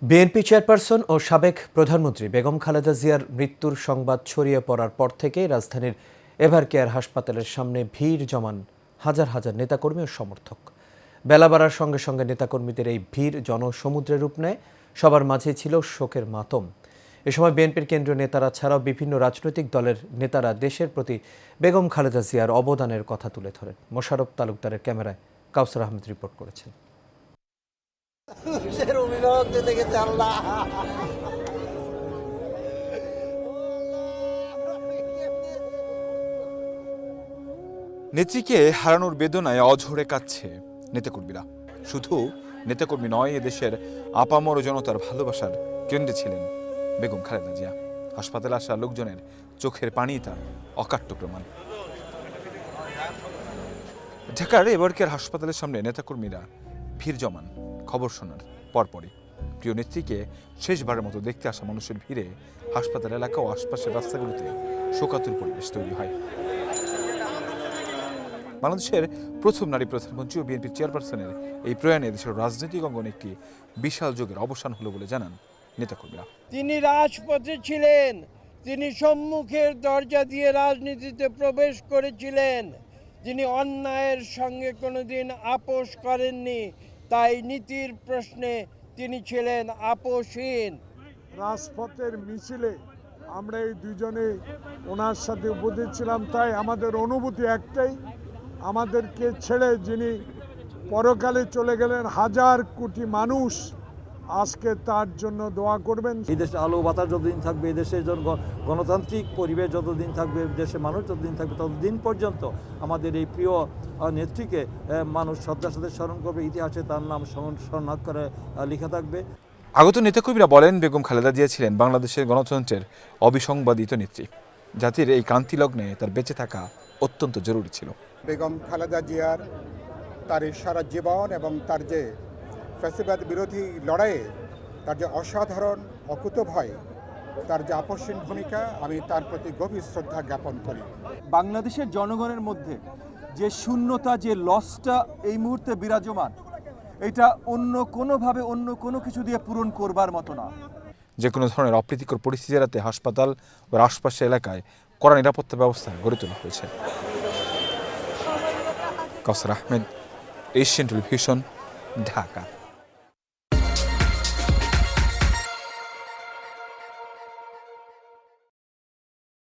BNP chairperson ও সাবেক প্রধানমন্ত্রী বেগম খালেদা জিয়ার মৃত্যুর সংবাদ ছড়িয়ে পড়ার পর থেকেই রাজধানীর এভারকেয়ার হাসপাতালের সামনে ভিড় জমান হাজার হাজার নেতাকর্মী ও সমর্থক। বেলা বাড়ার সঙ্গে সঙ্গে নেতাকর্মীদের এই ভিড় জনসমুদ্রের রূপ নেয়। সবার মাঝে ছিল শোকের মাতম। এ সময় বিএনপির কেন্দ্রীয় নেতারা ছাড়াও বিভিন্ন রাজনৈতিক দলের নেতারা দেশের প্রতি বেগম খালেদা জিয়ার অবদানের কথা তুলে ধরেন। মোশাররফ তালুকদারের ক্যামেরায় কাউসার আহমেদ রিপোর্ট করেছেন। নেত্রীকে হারানোর বেদনায় অঝরে কাঁদছে নেতাকর্মীরা। শুধু নেতাকর্মী নয়, এদেশের আপামর জনতার ভালোবাসার কেন্দ্রে ছিলেন বেগম খালেদা জিয়া। হাসপাতালে আসা লোকজনের চোখের পানি তার অকাট্য প্রমাণ। ঢাকার এভারকেয়ার হাসপাতালের সামনে নেতাকর্মীরা ভিড় জমান খবর শোনার পরপরই। প্রিয় নেত্রীকে শেষবারের মতো দেখতে আসা মানুষের ভিড়ে হাসপাতাল এলাকা ও আশপাশের রাস্তাগুলোতে শোকাতুর পরিবেশ তৈরি হয়। বাংলাদেশের প্রথম নারী প্রধানমন্ত্রী ও বিএনপি চেয়ারপারসনের এই প্রয়াণে দেশের রাজনৈতিক অঙ্গনে একটি বিশাল যুগের অবসান হলো বলে জানান নেতাকর্মীরা। তিনি রাজপথে ছিলেন, তিনি সম্মুখের দরজা দিয়ে রাজনীতিতে প্রবেশ করেছিলেন, যিনি অন্যায়ের সঙ্গে কোনোদিন আপোষ করেননি, তাই নীতির প্রশ্নে তিনি ছিলেন আপোষহীন। রাজপথের মিছিলে আমরা এই দুজনে ওনার সাথে উপস্থিত ছিলাম, তাই আমাদের অনুভূতি একটাই, আমাদেরকে ছেড়ে যিনি পরকালে চলে গেলেন, হাজার কোটি মানুষ আজকে তার জন্য দোয়া করবেন। এই দেশে আলো বাতাস যতদিন থাকবে, এই দেশের গণতান্ত্রিক পরিবেশ যতদিন থাকবে, দেশের মানুষ যতদিন থাকবে, ততদিন পর্যন্ত আমাদের এই প্রিয় নেত্রীকে মানুষ শ্রদ্ধার সাথে স্মরণ করবে, ইতিহাসে তার নাম স্বর্ণাক্ষরে লেখা থাকবে। আগত নেতাকর্মীরা বলেন, বেগম খালেদা জিয়া ছিলেন বাংলাদেশের গণতন্ত্রের অবিসংবাদিত নেত্রী। জাতির এই ক্রান্তি লগ্নে তার বেঁচে থাকা অত্যন্ত জরুরি ছিল। বেগম খালেদা জিয়ার তার সারা জীবন এবং তার যে ফ্যাসিবাদ বিরোধী লড়াইয়ে তার যে অসাধারণ অকুতোভয়, তার যে আপসহীন ভূমিকা, আমি তার প্রতি গভীর শ্রদ্ধা জ্ঞাপন করি। বাংলাদেশের জনগণের মধ্যে যে শূন্যতা, যে লসটা এই মুহূর্তে বিরাজমান, এটা অন্য কোনো কিছু দিয়ে পূরণ করবার মতো না। যে কোনো ধরনের অপ্রীতিকর পরিস্থিতি এড়াতে হাসপাতাল ও আশপাশের এলাকায় কড়া নিরাপত্তা ব্যবস্থা গড়ে তোলা হয়েছে। কাউসার আহমেদ, এশিয়ান টেলিভিশন, ঢাকা।